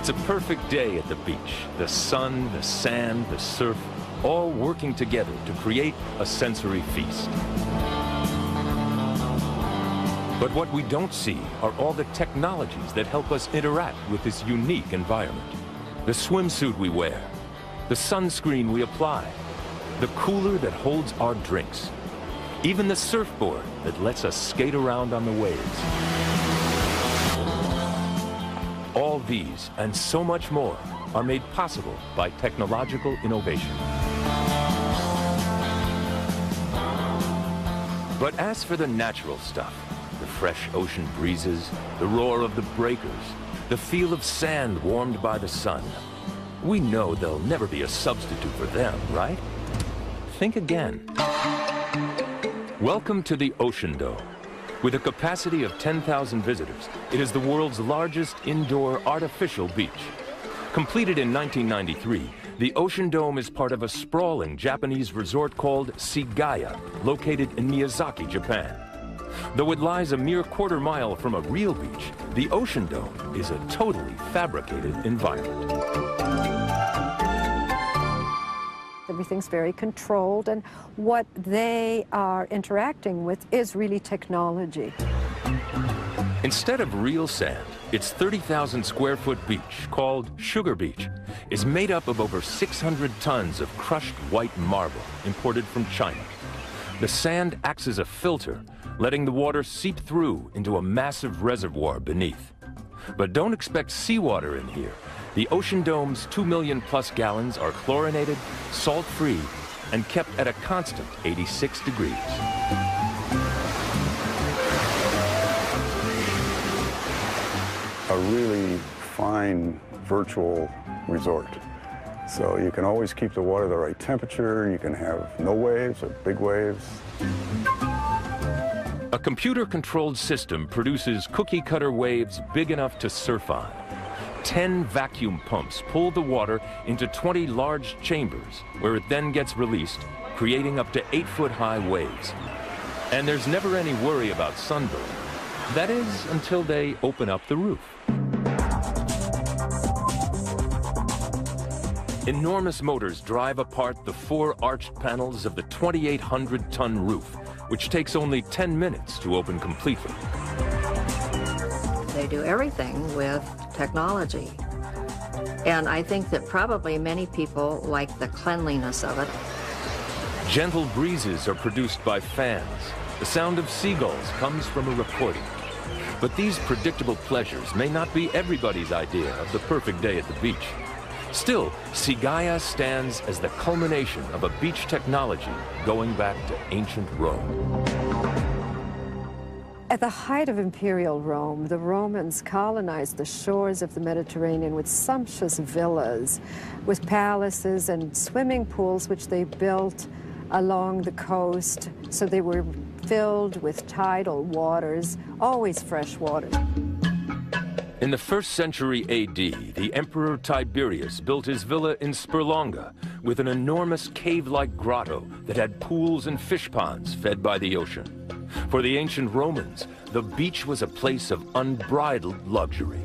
It's a perfect day at the beach. The sun, the sand, the surf, all working together to create a sensory feast. But what we don't see are all the technologies that help us interact with this unique environment. The swimsuit we wear, the sunscreen we apply, the cooler that holds our drinks, even the surfboard that lets us skate around on the waves. All these and so much more are made possible by technological innovation. But as for the natural stuff, the fresh ocean breezes, the roar of the breakers, the feel of sand warmed by the sun, we know there'll never be a substitute for them, right? Think again. Welcome to the Ocean Dome. With a capacity of 10,000 visitors, it is the world's largest indoor artificial beach. Completed in 1993, the Ocean Dome is part of a sprawling Japanese resort called Sigaya, located in Miyazaki, Japan. Though it lies a mere quarter-mile from a real beach, the Ocean Dome is a totally fabricated environment. Everything's very controlled, and what they are interacting with is really technology. Instead of real sand, its 30,000 square foot beach, called Sugar Beach, is made up of over 600 tons of crushed white marble imported from China. The sand acts as a filter, letting the water seep through into a massive reservoir beneath. But don't expect seawater in here. The Ocean Dome's 2 million plus gallons are chlorinated, salt-free, and kept at a constant 86 degrees. A really fine virtual resort. So you can always keep the water the right temperature, you can have no waves or big waves. A computer-controlled system produces cookie-cutter waves big enough to surf on. 10 vacuum pumps pull the water into 20 large chambers, where it then gets released, creating up to 8-foot-high waves. And there's never any worry about sunburn. That is, until they open up the roof. Enormous motors drive apart the 4 arched panels of the 2,800-ton roof, which takes only 10 minutes to open completely. They do everything with technology. And I think that probably many people like the cleanliness of it. Gentle breezes are produced by fans. The sound of seagulls comes from a recording. But these predictable pleasures may not be everybody's idea of the perfect day at the beach. Still, Sigaya stands as the culmination of a beach technology going back to ancient Rome. At the height of imperial Rome, the Romans colonized the shores of the Mediterranean with sumptuous villas, with palaces and swimming pools which they built along the coast, so they were filled with tidal waters, always fresh water. In the 1st century AD, the Emperor Tiberius built his villa in Sperlonga with an enormous cave-like grotto that had pools and fish ponds fed by the ocean. For the ancient Romans, the beach was a place of unbridled luxury.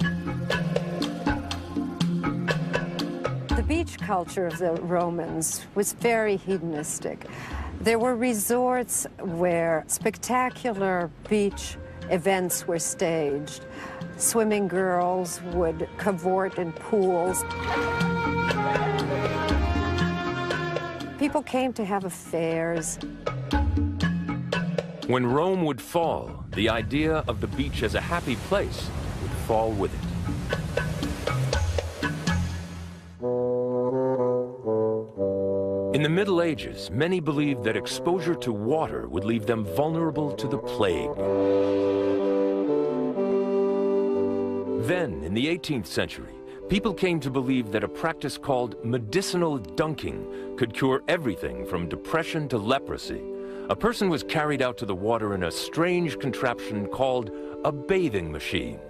The beach culture of the Romans was very hedonistic. There were resorts where spectacular beach events were staged. Swimming girls would cavort in pools. People came to have affairs. When Rome would fall, the idea of the beach as a happy place would fall with it. In the Middle Ages, many believed that exposure to water would leave them vulnerable to the plague. Then, in the 18th century, people came to believe that a practice called medicinal dunking could cure everything from depression to leprosy. A person was carried out to the water in a strange contraption called a bathing machine.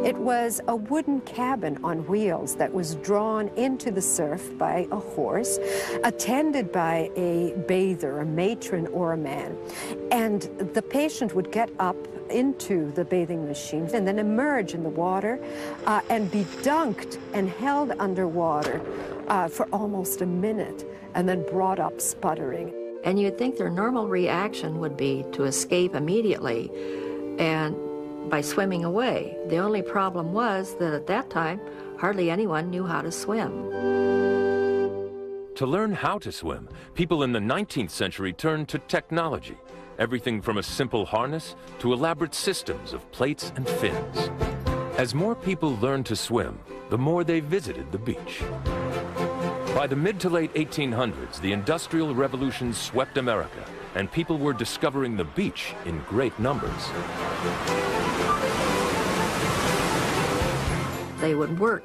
It was a wooden cabin on wheels that was drawn into the surf by a horse, attended by a bather, a matron or a man. And the patient would get up into the bathing machine and then emerge in the water and be dunked and held underwater for almost a minute and then brought up sputtering. And you'd think their normal reaction would be to escape immediately and by swimming away. The only problem was that at that time, hardly anyone knew how to swim. To learn how to swim, people in the 19th century turned to technology, everything from a simple harness to elaborate systems of plates and fins. As more people learned to swim, the more they visited the beach. By the mid to late 1800s, the Industrial Revolution swept America, and people were discovering the beach in great numbers. They would work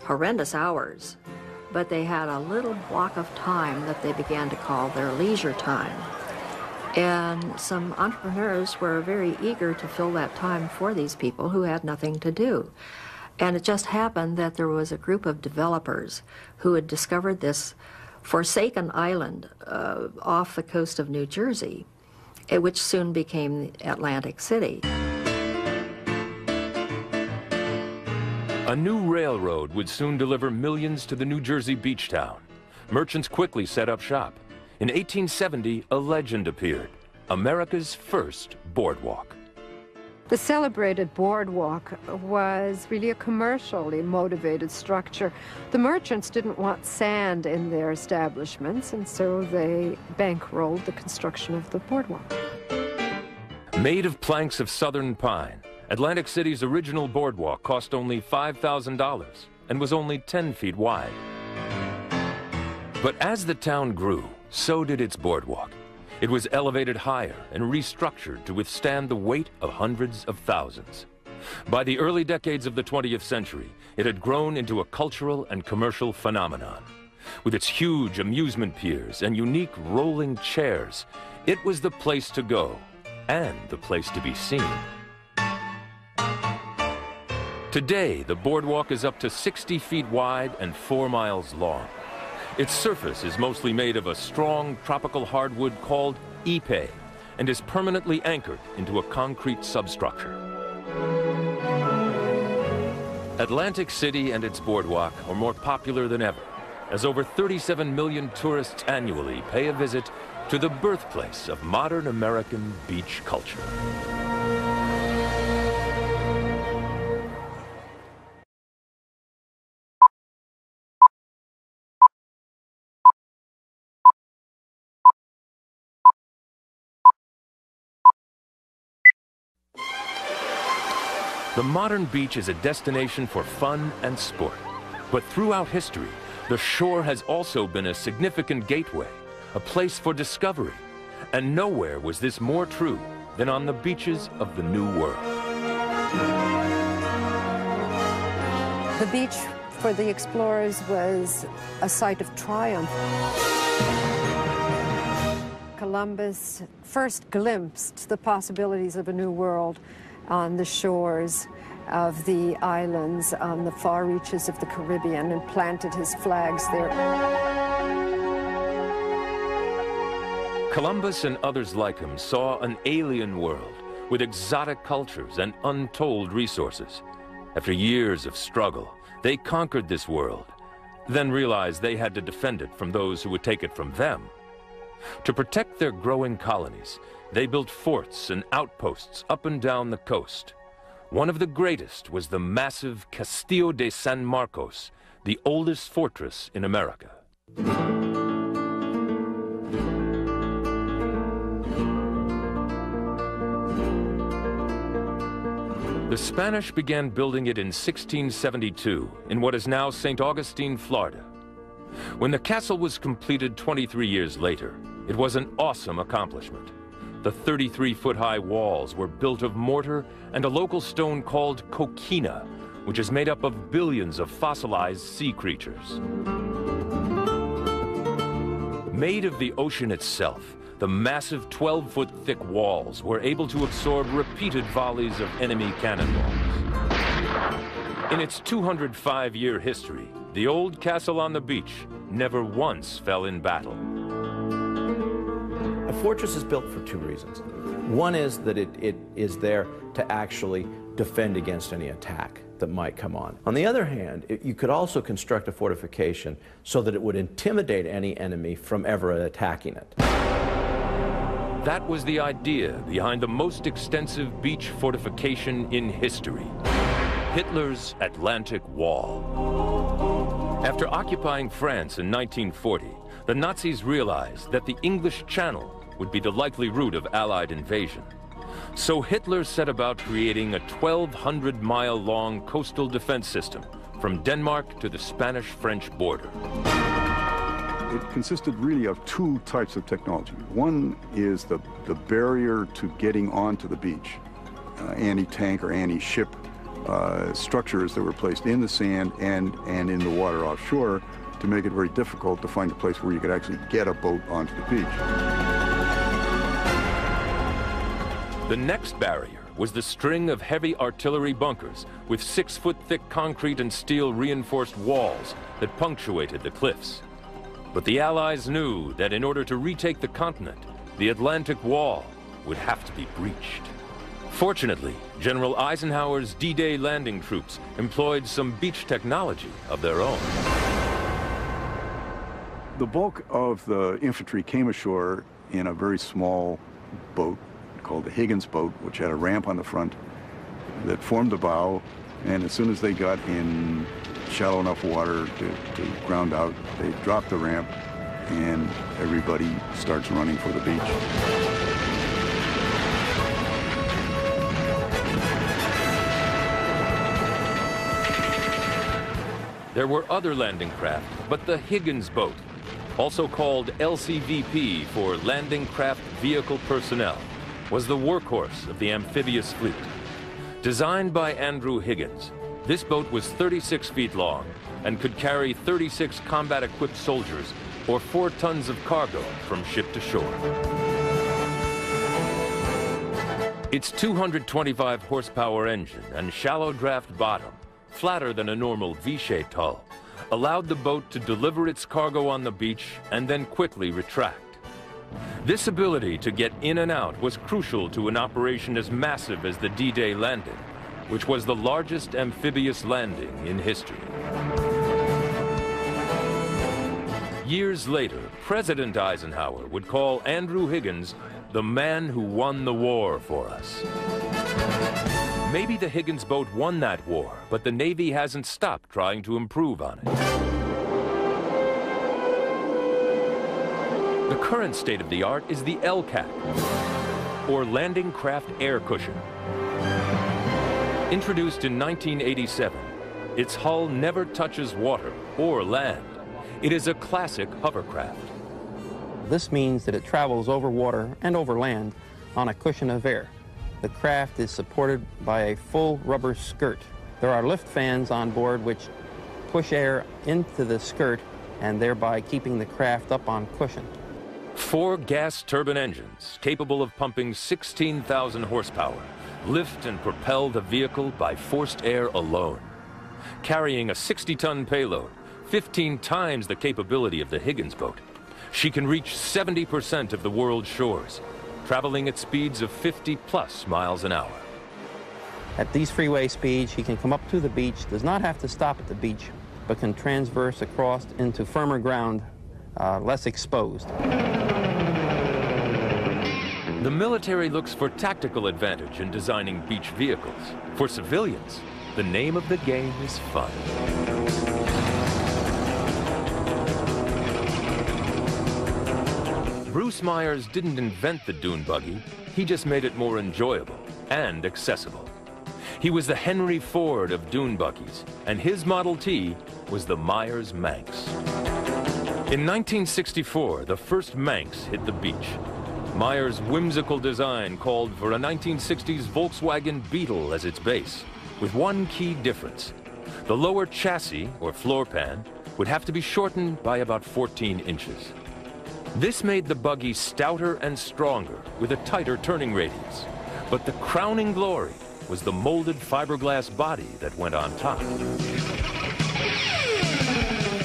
horrendous hours, but they had a little block of time that they began to call their leisure time. And some entrepreneurs were very eager to fill that time for these people who had nothing to do. And it just happened that there was a group of developers who had discovered this forsaken island off the coast of New Jersey, which soon became Atlantic City. A new railroad would soon deliver millions to the New Jersey beach town. Merchants quickly set up shop. In 1870, a legend appeared, America's first boardwalk. The celebrated boardwalk was really a commercially motivated structure. The merchants didn't want sand in their establishments, and so they bankrolled the construction of the boardwalk. Made of planks of southern pine, Atlantic City's original boardwalk cost only $5,000 and was only 10 feet wide. But as the town grew, so did its boardwalk. It was elevated higher and restructured to withstand the weight of hundreds of thousands. By the early decades of the 20th century, it had grown into a cultural and commercial phenomenon. With its huge amusement piers and unique rolling chairs, it was the place to go and the place to be seen. Today, the boardwalk is up to 60 feet wide and 4 miles long. Its surface is mostly made of a strong tropical hardwood called ipe and is permanently anchored into a concrete substructure. Atlantic City and its boardwalk are more popular than ever, as over 37 million tourists annually pay a visit to the birthplace of modern American beach culture. The modern beach is a destination for fun and sport, but throughout history, the shore has also been a significant gateway, a place for discovery, and nowhere was this more true than on the beaches of the New World. The beach for the explorers was a site of triumph. Columbus first glimpsed the possibilities of a new world on the shores of the islands on the far reaches of the Caribbean and planted his flags there. Columbus and others like him saw an alien world with exotic cultures and untold resources. After years of struggle, they conquered this world, then realized they had to defend it from those who would take it from them. To protect their growing colonies, they built forts and outposts up and down the coast. One of the greatest was the massive Castillo de San Marcos, the oldest fortress in America. The Spanish began building it in 1672 in what is now St. Augustine, Florida. When the castle was completed 23 years later, it was an awesome accomplishment. The 33-foot-high walls were built of mortar and a local stone called coquina, which is made up of billions of fossilized sea creatures. Made of the ocean itself, the massive 12-foot-thick walls were able to absorb repeated volleys of enemy cannonballs. In its 205-year history, the old castle on the beach never once fell in battle. A fortress is built for two reasons. One is that it is there to actually defend against any attack that might come on. On the other hand, you could also construct a fortification so that it would intimidate any enemy from ever attacking it. That was the idea behind the most extensive beach fortification in history, Hitler's Atlantic Wall. After occupying France in 1940, the Nazis realized that the English Channel would be the likely route of Allied invasion. So Hitler set about creating a 1,200-mile-long coastal defense system from Denmark to the Spanish-French border. It consisted really of two types of technology. One is the barrier to getting onto the beach, anti-tank or anti-ship structures that were placed in the sand and in the water offshore to make it very difficult to find a place where you could actually get a boat onto the beach. The next barrier was the string of heavy artillery bunkers with 6-foot-thick concrete and steel reinforced walls that punctuated the cliffs. But the Allies knew that in order to retake the continent, the Atlantic Wall would have to be breached. Fortunately, General Eisenhower's D-Day landing troops employed some beach technology of their own. The bulk of the infantry came ashore in a very small boat called the Higgins boat, which had a ramp on the front that formed the bow, and as soon as they got in shallow enough water to ground out, they dropped the ramp, and everybody starts running for the beach. There were other landing craft, but the Higgins boat, also called LCVP for Landing Craft Vehicle Personnel, was the workhorse of the amphibious fleet. Designed by Andrew Higgins, this boat was 36 feet long and could carry 36 combat-equipped soldiers or 4 tons of cargo from ship to shore. Its 225 horsepower engine and shallow draft bottom, flatter than a normal V-shaped hull, allowed the boat to deliver its cargo on the beach and then quickly retract. This ability to get in and out was crucial to an operation as massive as the D-Day landing, which was the largest amphibious landing in history. Years later, President Eisenhower would call Andrew Higgins the man who won the war for us. Maybe the Higgins boat won that war, but the Navy hasn't stopped trying to improve on it. The current state-of-the-art is the LCAC, or Landing Craft Air Cushion. Introduced in 1987, its hull never touches water or land. It is a classic hovercraft. This means that it travels over water and over land on a cushion of air. The craft is supported by a full rubber skirt. There are lift fans on board which push air into the skirt and thereby keeping the craft up on cushion. 4 gas turbine engines capable of pumping 16,000 horsepower lift and propel the vehicle by forced air alone. Carrying a 60-ton payload, 15 times the capability of the Higgins boat, she can reach 70% of the world's shores, traveling at speeds of 50+ miles an hour. At these freeway speeds, he can come up to the beach, does not have to stop at the beach, but can transverse across into firmer ground, less exposed. The military looks for tactical advantage in designing beach vehicles. For civilians, the name of the game is fun. Bruce Myers didn't invent the dune buggy, he just made it more enjoyable and accessible. He was the Henry Ford of dune buggies, and his Model T was the Myers Manx. In 1964, the first Manx hit the beach. Myers' whimsical design called for a 1960s Volkswagen Beetle as its base, with one key difference. The lower chassis, or floor pan, would have to be shortened by about 14 inches. This made the buggy stouter and stronger, with a tighter turning radius. But the crowning glory was the molded fiberglass body that went on top.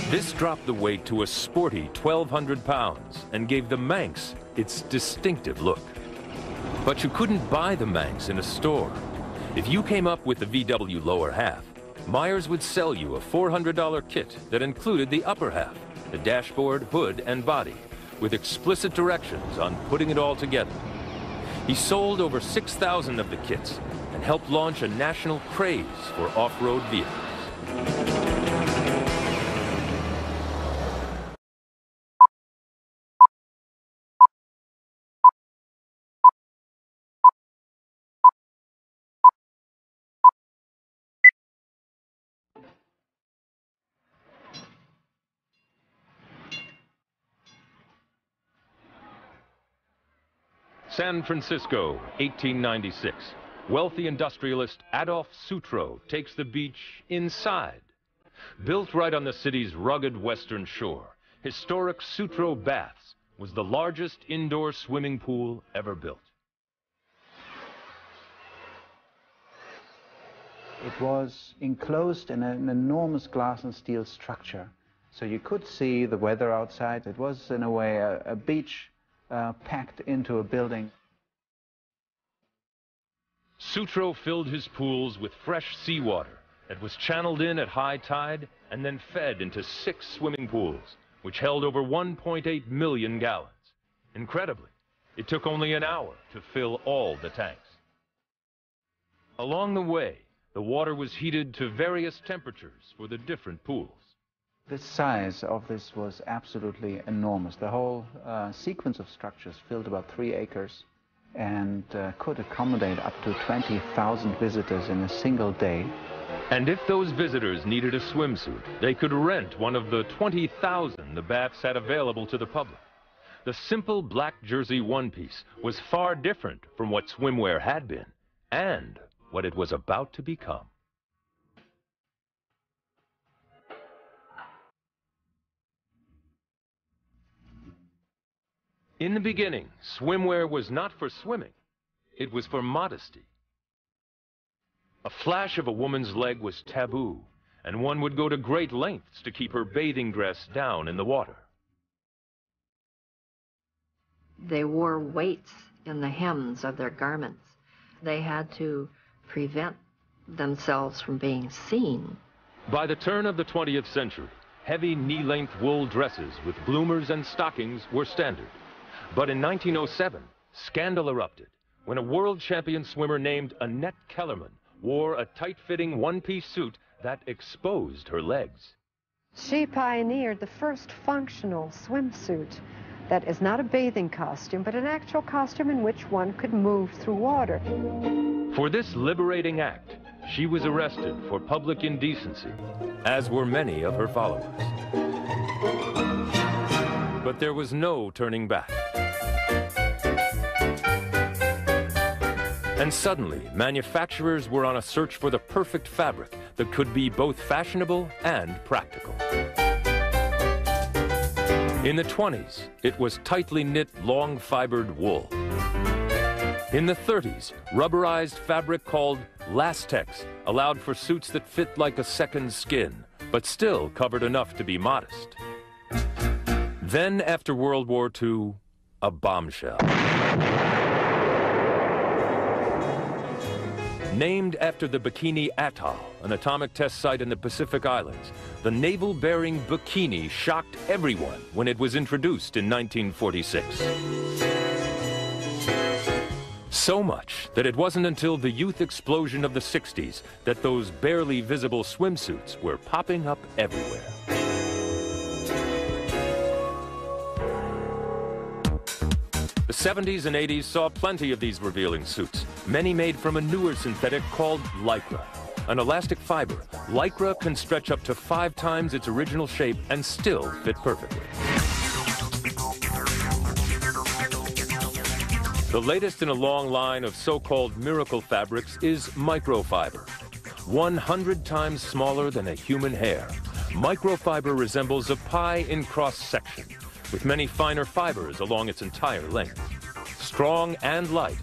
This dropped the weight to a sporty 1,200 pounds and gave the Manx its distinctive look. But you couldn't buy the Manx in a store. If you came up with the VW lower half, Myers would sell you a $400 kit that included the upper half, the dashboard, hood, and body, with explicit directions on putting it all together. He sold over 6,000 of the kits and helped launch a national craze for off-road vehicles. San Francisco, 1896. Wealthy industrialist Adolph Sutro takes the beach inside. Built right on the city's rugged western shore, historic Sutro Baths was the largest indoor swimming pool ever built. It was enclosed in an enormous glass and steel structure, so you could see the weather outside. It was, in a way, a beach packed into a building. Sutro filled his pools with fresh seawater that was channeled in at high tide and then fed into 6 swimming pools, which held over 1.8 million gallons. Incredibly, it took only an hour to fill all the tanks. Along the way, the water was heated to various temperatures for the different pools. The size of this was absolutely enormous. The whole sequence of structures filled about 3 acres and could accommodate up to 20,000 visitors in a single day. And if those visitors needed a swimsuit, they could rent one of the 20,000 the baths had available to the public. The simple black jersey one-piece was far different from what swimwear had been and what it was about to become. In the beginning, swimwear was not for swimming. It was for modesty. A flash of a woman's leg was taboo, and one would go to great lengths to keep her bathing dress down in the water. They wore weights in the hems of their garments. They had to prevent themselves from being seen. By the turn of the 20th century, heavy knee-length wool dresses with bloomers and stockings were standard. But in 1907, scandal erupted when a world champion swimmer named Annette Kellerman wore a tight-fitting one-piece suit that exposed her legs. She pioneered the first functional swimsuit that is not a bathing costume, but an actual costume in which one could move through water. For this liberating act, she was arrested for public indecency, as were many of her followers. But there was no turning back. And suddenly, manufacturers were on a search for the perfect fabric that could be both fashionable and practical. In the 20s, it was tightly knit, long-fibered wool. In the 30s, rubberized fabric called lastex allowed for suits that fit like a second skin, but still covered enough to be modest. Then, after World War II, a bombshell. Named after the Bikini Atoll, an atomic test site in the Pacific Islands, the naval-bearing bikini shocked everyone when it was introduced in 1946. So much that it wasn't until the youth explosion of the 60s that those barely visible swimsuits were popping up everywhere. The 70s and 80s saw plenty of these revealing suits, many made from a newer synthetic called Lycra. An elastic fiber, Lycra can stretch up to 5 times its original shape and still fit perfectly. The latest in a long line of so-called miracle fabrics is microfiber. 100 times smaller than a human hair, microfiber resembles a pie in cross-section, with many finer fibers along its entire length. Strong and light,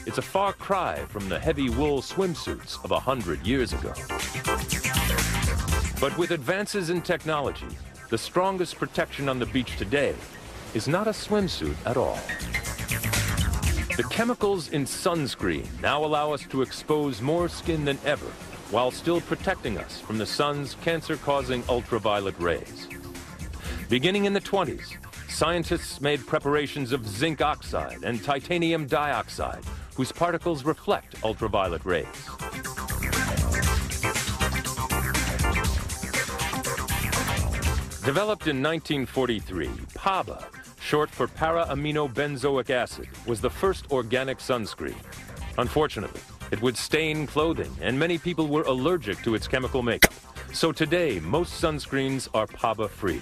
it's a far cry from the heavy wool swimsuits of 100 years ago. But with advances in technology, the strongest protection on the beach today is not a swimsuit at all. The chemicals in sunscreen now allow us to expose more skin than ever, while still protecting us from the sun's cancer-causing ultraviolet rays. Beginning in the 20s, scientists made preparations of zinc oxide and titanium dioxide, whose particles reflect ultraviolet rays. Developed in 1943, PABA, short for para-aminobenzoic acid, was the first organic sunscreen. Unfortunately, it would stain clothing, and many people were allergic to its chemical makeup. So today, most sunscreens are PABA-free.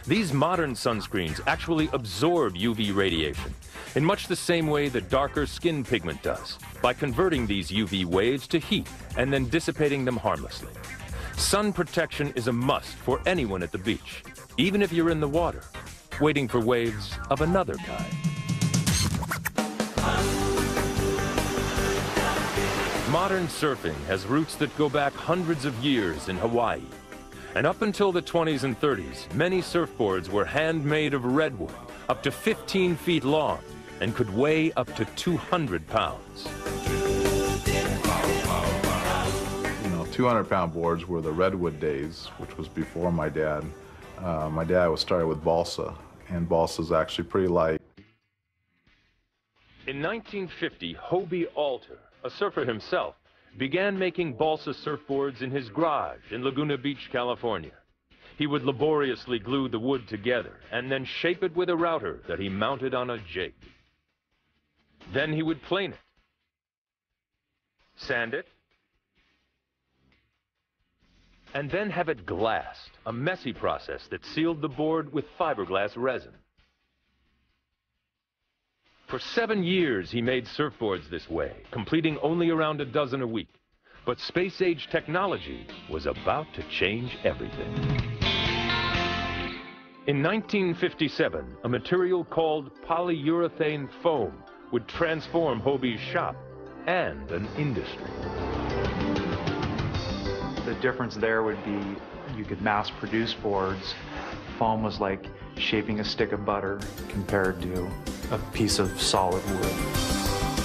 These modern sunscreens actually absorb UV radiation in much the same way that darker skin pigment does, by converting these UV waves to heat and then dissipating them harmlessly. Sun protection is a must for anyone at the beach, even if you're in the water, waiting for waves of another kind. Modern surfing has roots that go back hundreds of years in Hawaii. And up until the 20s and 30s, many surfboards were handmade of redwood, up to 15 feet long, and could weigh up to 200 pounds. 200-pound boards were the redwood days, which was before my dad. My dad was started with balsa, and balsa's actually pretty light. In 1950, Hobie Alter, a surfer himself, began making balsa surfboards in his garage in Laguna Beach, California. He would laboriously glue the wood together and then shape it with a router that he mounted on a jig. Then he would plane it, sand it, and then have it glassed, a messy process that sealed the board with fiberglass resin. For 7 years, he made surfboards this way, completing only around a dozen a week. But space-age technology was about to change everything. In 1957, a material called polyurethane foam would transform Hobie's shop and an industry. The difference there would be you could mass produce boards. Foam was like shaping a stick of butter compared to a piece of solid wood.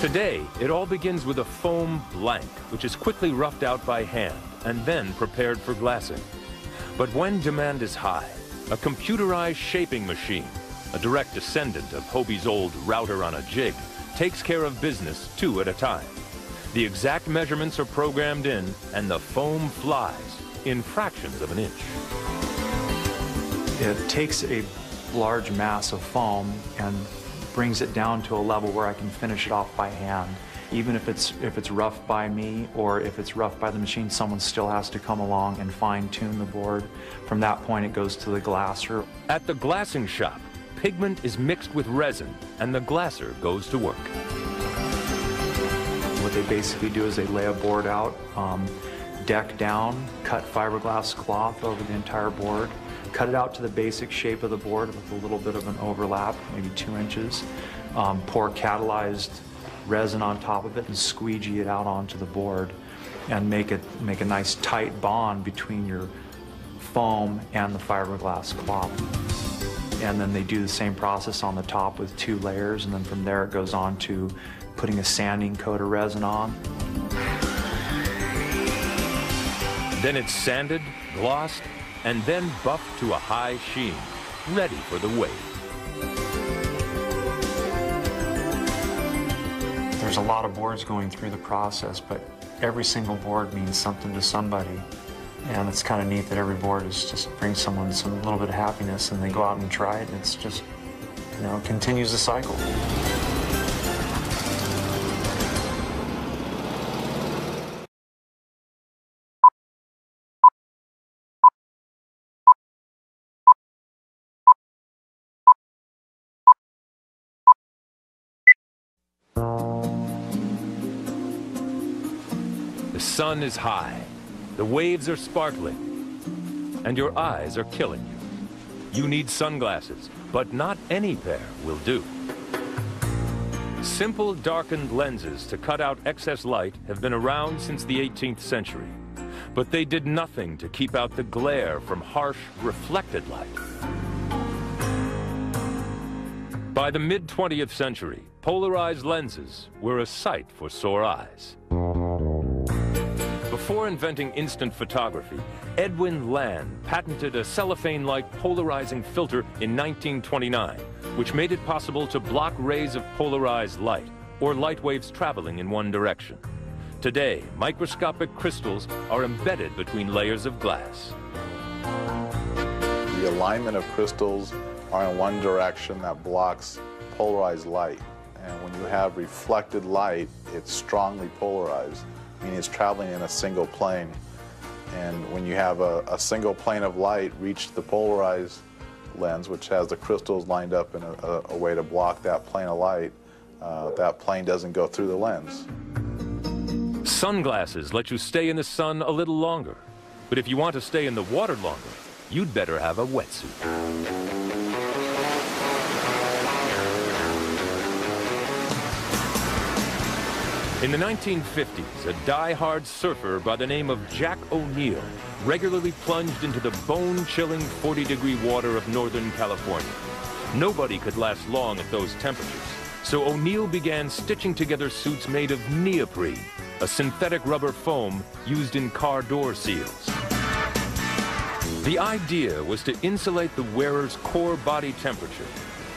Today, it all begins with a foam blank, which is quickly roughed out by hand and then prepared for glassing. But when demand is high, a computerized shaping machine, a direct descendant of Hobie's old router on a jig, takes care of business 2 at a time. The exact measurements are programmed in, and the foam flies in fractions of an inch. It takes a large mass of foam and brings it down to a level where I can finish it off by hand. Even if it's rough by me or if it's rough by the machine, someone still has to come along and fine-tune the board. From that point, it goes to the glasser. At the glassing shop, pigment is mixed with resin, and the glasser goes to work. What they basically do is they lay a board out, deck down, cut fiberglass cloth over the entire board, cut it out to the basic shape of the board with a little bit of an overlap, maybe 2 inches, pour catalyzed resin on top of it and squeegee it out onto the board and make a nice tight bond between your foam and the fiberglass cloth. And then they do the same process on the top with 2 layers, and then from there it goes on to putting a sanding coat of resin on. Then it's sanded, glossed, and then buffed to a high sheen, ready for the wave. There's a lot of boards going through the process, but every single board means something to somebody. And it's kind of neat that every board is just brings someone some little bit of happiness, and they go out and try it, and it's just, you know, it continues the cycle. The sun is high, the waves are sparkling, and your eyes are killing you. You need sunglasses, but not any pair will do. Simple darkened lenses to cut out excess light have been around since the 18th century, but they did nothing to keep out the glare from harsh, reflected light. By the mid-20th century, polarized lenses were a sight for sore eyes. Before inventing instant photography, Edwin Land patented a cellophane-like polarizing filter in 1929, which made it possible to block rays of polarized light, or light waves traveling in one direction. Today, microscopic crystals are embedded between layers of glass. The alignment of crystals are in one direction that blocks polarized light. And when you have reflected light, it's strongly polarized, meaning it's traveling in a single plane. And when you have a single plane of light reach the polarized lens, which has the crystals lined up in a way to block that plane of light, that plane doesn't go through the lens. Sunglasses let you stay in the sun a little longer. But if you want to stay in the water longer, you'd better have a wetsuit. In the 1950s, a die-hard surfer by the name of Jack O'Neill regularly plunged into the bone-chilling 40-degree water of Northern California. Nobody could last long at those temperatures, so O'Neill began stitching together suits made of neoprene, a synthetic rubber foam used in car door seals. The idea was to insulate the wearer's core body temperature.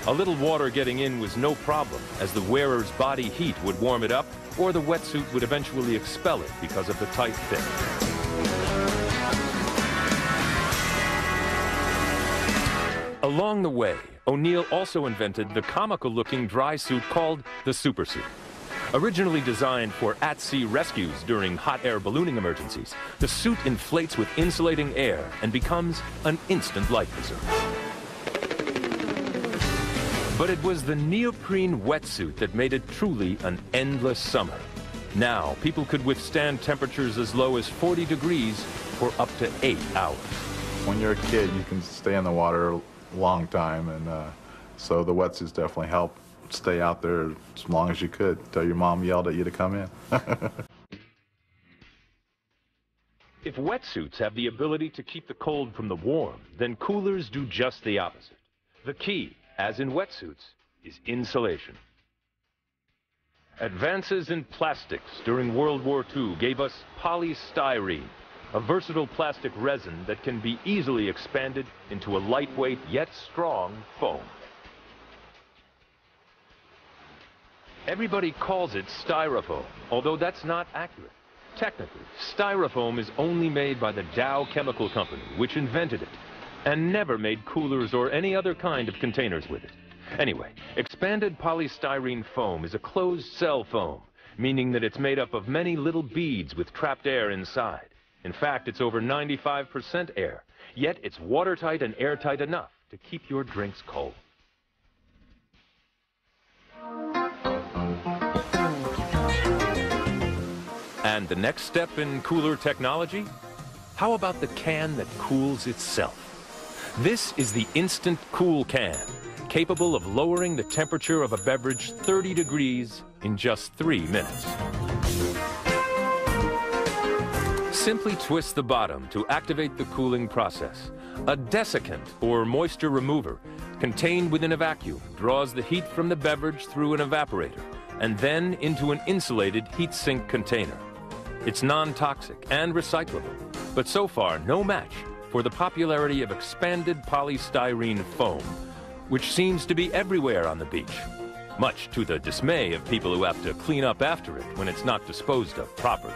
A little water getting in was no problem, as the wearer's body heat would warm it up, or the wetsuit would eventually expel it because of the tight fit. Along the way, O'Neill also invented the comical-looking dry suit called the supersuit. Originally designed for at-sea rescues during hot air ballooning emergencies, the suit inflates with insulating air and becomes an instant life preserver. But it was the neoprene wetsuit that made it truly an endless summer. Now, people could withstand temperatures as low as 40 degrees for up to 8 hours. When you're a kid, you can stay in the water a long time, and so the wetsuits definitely help stay out there as long as you could, till your mom yelled at you to come in. If wetsuits have the ability to keep the cold from the warm, then coolers do just the opposite. The key, as in wetsuits, is insulation. Advances in plastics during World War II gave us polystyrene, a versatile plastic resin that can be easily expanded into a lightweight yet strong foam. Everybody calls it styrofoam, although that's not accurate. Technically, styrofoam is only made by the Dow Chemical Company, which invented it, and never made coolers or any other kind of containers with it. Anyway, expanded polystyrene foam is a closed-cell foam, meaning that it's made up of many little beads with trapped air inside. In fact, it's over 95% air, yet it's watertight and airtight enough to keep your drinks cold. And the next step in cooler technology? How about the can that cools itself? This is the Instant Cool Can, capable of lowering the temperature of a beverage 30 degrees in just 3 minutes. Simply twist the bottom to activate the cooling process. A desiccant, or moisture remover, contained within a vacuum, draws the heat from the beverage through an evaporator, and then into an insulated heat sink container. It's non-toxic and recyclable, but so far no match for the popularity of expanded polystyrene foam, which seems to be everywhere on the beach, much to the dismay of people who have to clean up after it when it's not disposed of properly.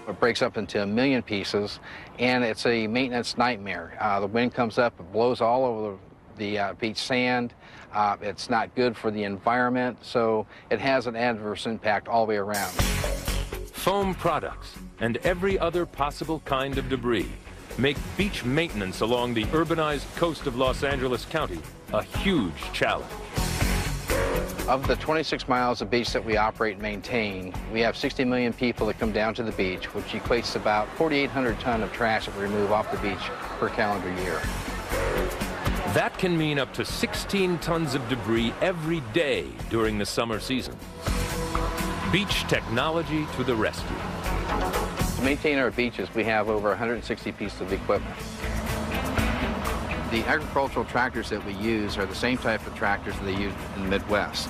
It breaks up into 1 million pieces, and it's a maintenance nightmare. The wind comes up, it blows all over the beach sand. It's not good for the environment, so it has an adverse impact all the way around. Foam products and every other possible kind of debris make beach maintenance along the urbanized coast of Los Angeles County a huge challenge. Of the 26 miles of beach that we operate and maintain, we have 60 million people that come down to the beach, which equates to about 4,800 tons of trash that we remove off the beach per calendar year. That can mean up to 16 tons of debris every day during the summer season. Beach technology to the rescue. To maintain our beaches, we have over 160 pieces of equipment. The agricultural tractors that we use are the same type of tractors they use in the Midwest.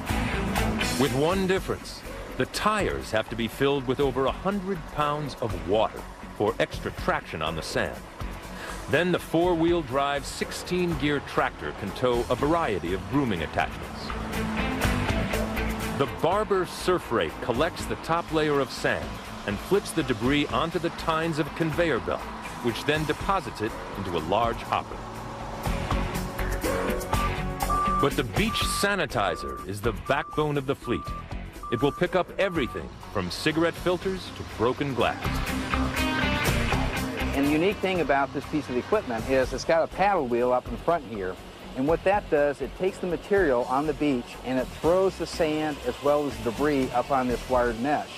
With one difference, the tires have to be filled with over 100 pounds of water for extra traction on the sand. Then the four-wheel drive 16-gear tractor can tow a variety of grooming attachments. The Barber surf rake collects the top layer of sand and flips the debris onto the tines of a conveyor belt, which then deposits it into a large hopper. But the beach sanitizer is the backbone of the fleet. It will pick up everything from cigarette filters to broken glass. And the unique thing about this piece of equipment is it's got a paddle wheel up in front here. And what that does, it takes the material on the beach and it throws the sand as well as the debris up on this wired mesh.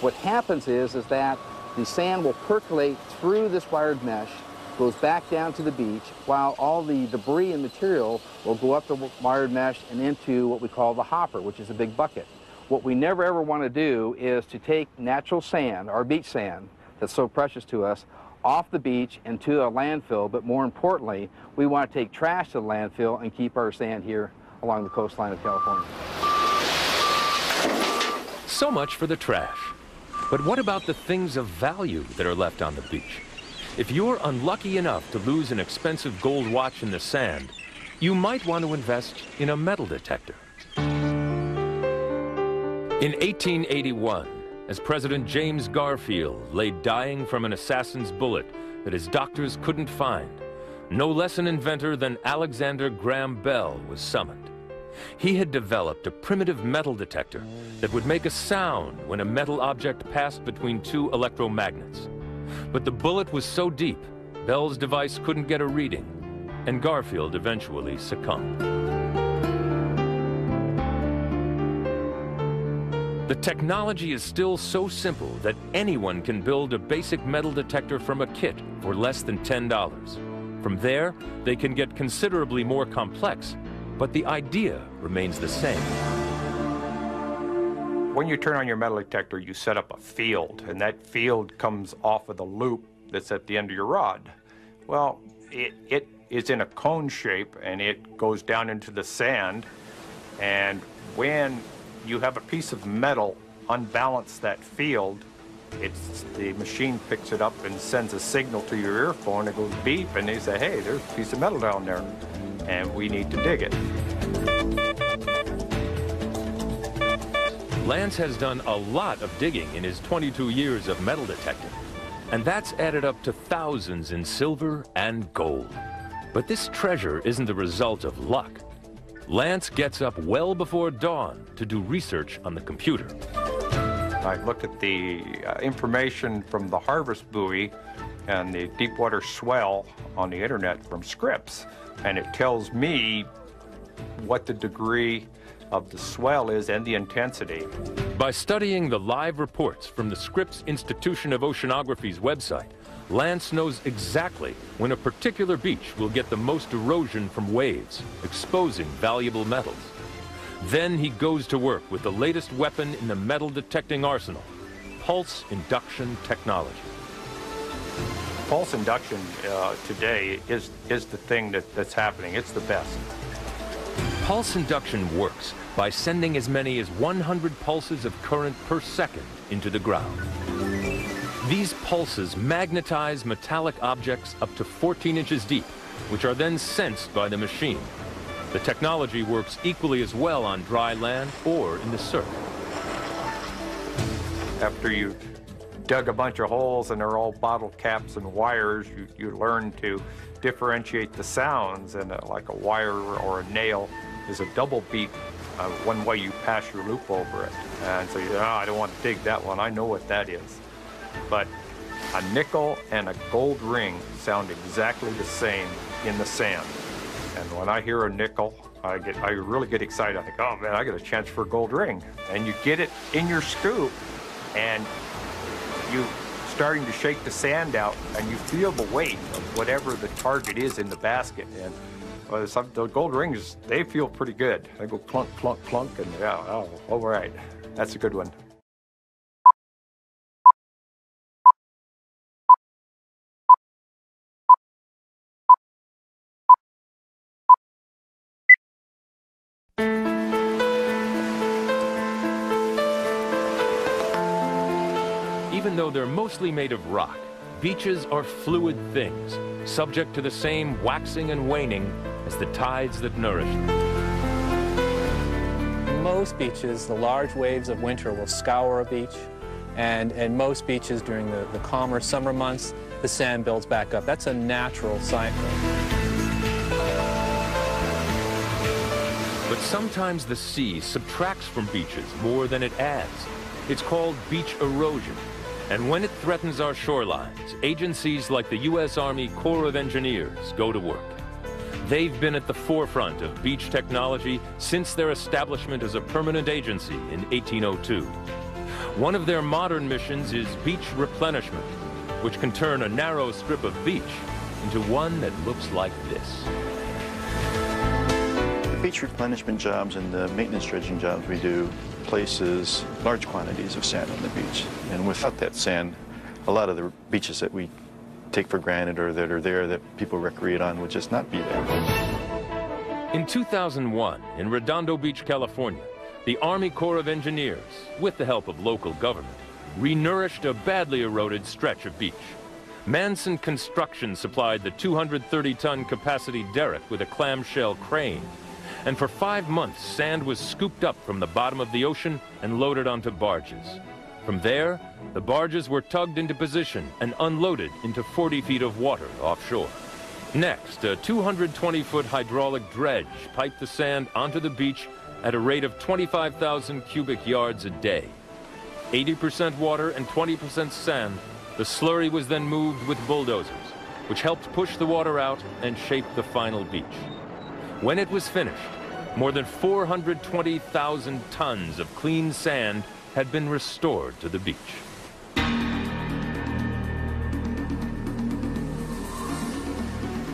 What happens is that the sand will percolate through this wired mesh, goes back down to the beach, while all the debris and material will go up the wired mesh and into what we call the hopper, which is a big bucket. What we never ever want to do is to take natural sand, our beach sand, that's so precious to us, off the beach and to a landfill, but more importantly, we want to take trash to the landfill and keep our sand here along the coastline of California. So much for the trash. But what about the things of value that are left on the beach? If you're unlucky enough to lose an expensive gold watch in the sand, you might want to invest in a metal detector. In 1881, as President James Garfield lay dying from an assassin's bullet that his doctors couldn't find, no less an inventor than Alexander Graham Bell was summoned. He had developed a primitive metal detector that would make a sound when a metal object passed between two electromagnets. But the bullet was so deep, Bell's device couldn't get a reading, and Garfield eventually succumbed. The technology is still so simple that anyone can build a basic metal detector from a kit for less than $10. From there, they can get considerably more complex, but the idea remains the same. When you turn on your metal detector, you set up a field, and that field comes off of the loop that's at the end of your rod. Well, it is in a cone shape, and it goes down into the sand, and when you have a piece of metal unbalance that field, the machine picks it up and sends a signal to your earphone. It goes beep, and they say, hey, there's a piece of metal down there, and we need to dig it. Lance has done a lot of digging in his 22 years of metal detecting, and that's added up to thousands in silver and gold. But this treasure isn't the result of luck. Lance gets up well before dawn to do research on the computer. I look at the information from the harvest buoy and the deep water swell on the internet from Scripps, and it tells me what the degree of the swell is and the intensity. By studying the live reports from the Scripps Institution of Oceanography's website, Lance knows exactly when a particular beach will get the most erosion from waves, exposing valuable metals. Then he goes to work with the latest weapon in the metal detecting arsenal, pulse induction technology. Pulse induction today is the thing that's happening. It's the best. Pulse induction works by sending as many as 100 pulses of current per second into the ground. These pulses magnetize metallic objects up to 14 inches deep, which are then sensed by the machine. The technology works equally as well on dry land or in the surf. After you dug a bunch of holes and they're all bottle caps and wires, you learn to differentiate the sounds, and like a wire or a nail is a double beat. One way you pass your loop over it. And so I don't want to dig that one. I know what that is. But a nickel and a gold ring sound exactly the same in the sand. And when I hear a nickel, I really get excited. I think, oh man, I got a chance for a gold ring. And you get it in your scoop, and you starting to shake the sand out, and you feel the weight of whatever the target is in the basket. And Well, the gold rings, they feel pretty good. They go clunk, clunk, clunk, and yeah, oh, all right. That's a good one. Even though they're mostly made of rock, beaches are fluid things, subject to the same waxing and waning as the tides that nourish them. Most beaches, the large waves of winter will scour a beach, and most beaches during the calmer summer months, the sand builds back up. That's a natural cycle. But sometimes the sea subtracts from beaches more than it adds. It's called beach erosion. And when it threatens our shorelines, agencies like the U.S. Army Corps of Engineers go to work. They've been at the forefront of beach technology since their establishment as a permanent agency in 1802. One of their modern missions is beach replenishment, which can turn a narrow strip of beach into one that looks like this. The beach replenishment jobs and the maintenance dredging jobs we do places large quantities of sand on the beach. And without that sand, a lot of the beaches that we take for granted or that are there that people recreate on would just not be there. In 2001, in Redondo Beach, California, the Army Corps of Engineers, with the help of local government, renourished a badly eroded stretch of beach. Manson Construction supplied the 230-ton capacity derrick with a clamshell crane. And for 5 months, sand was scooped up from the bottom of the ocean and loaded onto barges. From there, the barges were tugged into position and unloaded into 40 feet of water offshore. Next, a 220-foot hydraulic dredge piped the sand onto the beach at a rate of 25,000 cubic yards a day. 80% water and 20% sand, the slurry was then moved with bulldozers, which helped push the water out and shape the final beach. When it was finished, more than 420,000 tons of clean sand had been restored to the beach.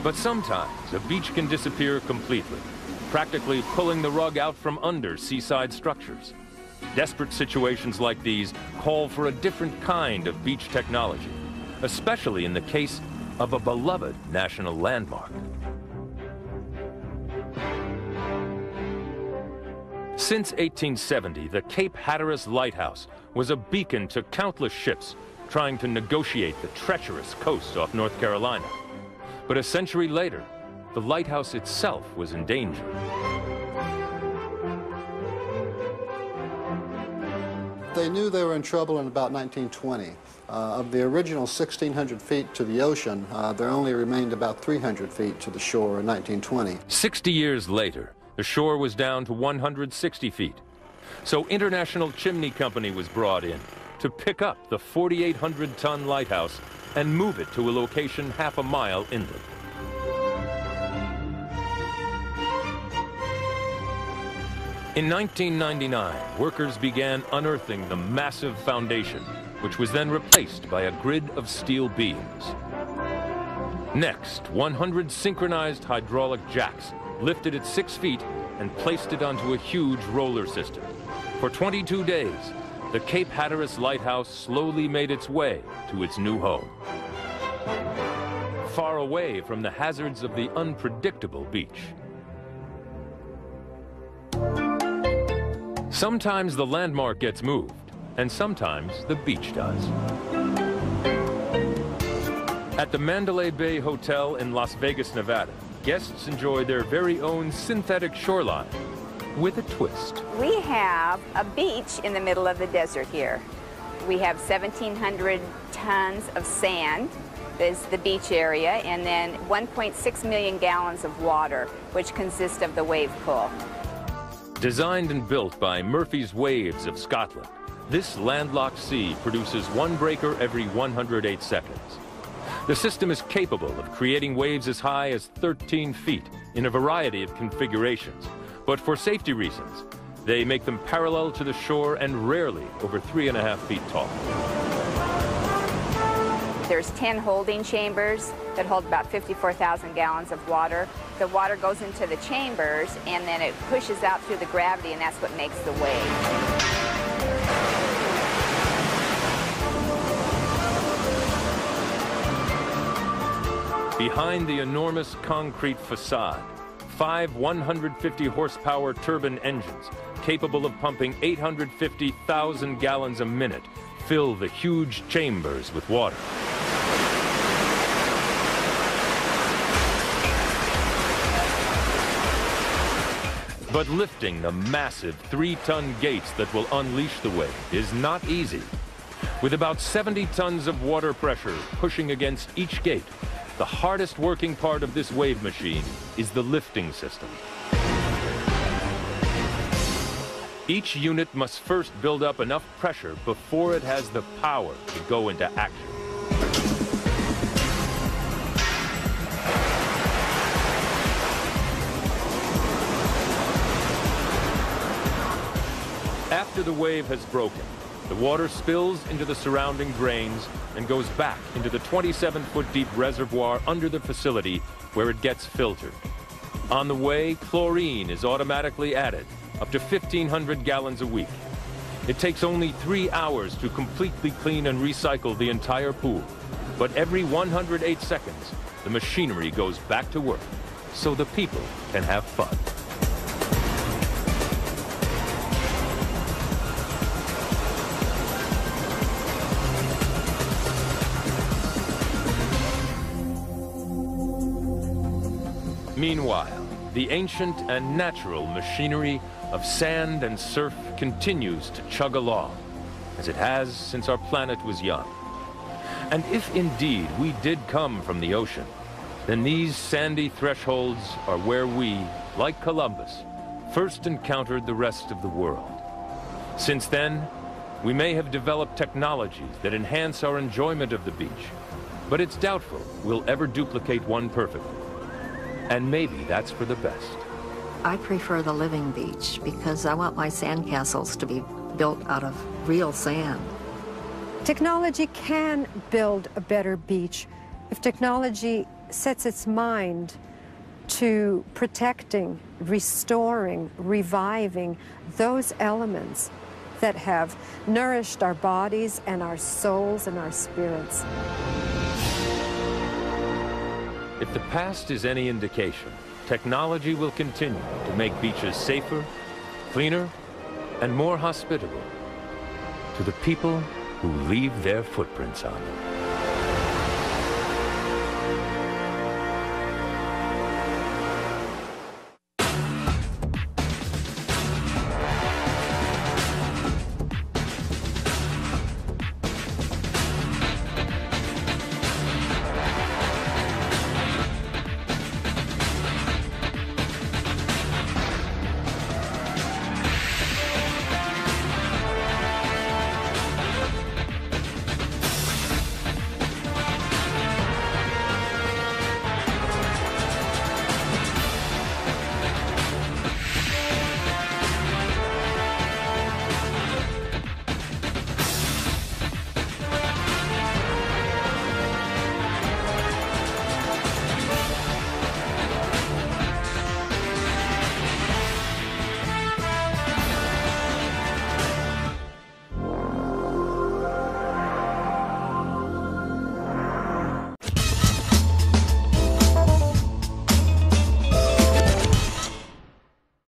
But sometimes a beach can disappear completely, practically pulling the rug out from under seaside structures. Desperate situations like these call for a different kind of beach technology, especially in the case of a beloved national landmark. Since 1870, the Cape Hatteras Lighthouse was a beacon to countless ships trying to negotiate the treacherous coast off North Carolina. But a century later, the lighthouse itself was in danger. They knew they were in trouble in about 1920. Of the original 1,600 feet to the ocean, there only remained about 300 feet to the shore in 1920. 60 years later, the shore was down to 160 feet. So International Chimney Company was brought in to pick up the 4,800-ton lighthouse and move it to a location half a mile inland. In 1999, workers began unearthing the massive foundation, which was then replaced by a grid of steel beams. Next, 100 synchronized hydraulic jacks lifted it 6 feet and placed it onto a huge roller system. For 22 days, the Cape Hatteras Lighthouse slowly made its way to its new home. Far away from the hazards of the unpredictable beach. Sometimes the landmark gets moved, and sometimes the beach does. At the Mandalay Bay Hotel in Las Vegas, Nevada, guests enjoy their very own synthetic shoreline with a twist. We have a beach in the middle of the desert here. We have 1,700 tons of sand, is the beach area, and then 1.6 million gallons of water, which consist of the wave pool. Designed and built by Murphy's Waves of Scotland, this landlocked sea produces one breaker every 108 seconds. The system is capable of creating waves as high as 13 feet in a variety of configurations, but for safety reasons, they make them parallel to the shore and rarely over 3.5 feet tall. There's 10 holding chambers, that hold about 54,000 gallons of water. The water goes into the chambers and then it pushes out through the gravity, and that's what makes the wave. Behind the enormous concrete facade, 5 150 horsepower turbine engines capable of pumping 850,000 gallons a minute fill the huge chambers with water. But lifting the massive 3-ton gates that will unleash the wave is not easy. With about 70 tons of water pressure pushing against each gate, the hardest working part of this wave machine is the lifting system. Each unit must first build up enough pressure before it has the power to go into action. After the wave has broken, the water spills into the surrounding drains and goes back into the 27-foot deep reservoir under the facility where it gets filtered. On the way, chlorine is automatically added, up to 1,500 gallons a week. It takes only 3 hours to completely clean and recycle the entire pool. But every 108 seconds, the machinery goes back to work, so the people can have fun. Meanwhile, the ancient and natural machinery of sand and surf continues to chug along, as it has since our planet was young. And if indeed we did come from the ocean, then these sandy thresholds are where we, like Columbus, first encountered the rest of the world. Since then, we may have developed technologies that enhance our enjoyment of the beach, but it's doubtful we'll ever duplicate one perfectly. And maybe that's for the best. I prefer the living beach because I want my sandcastles to be built out of real sand. Technology can build a better beach if technology sets its mind to protecting, restoring, reviving those elements that have nourished our bodies and our souls and our spirits. If the past is any indication, technology will continue to make beaches safer, cleaner, and more hospitable to the people who leave their footprints on them.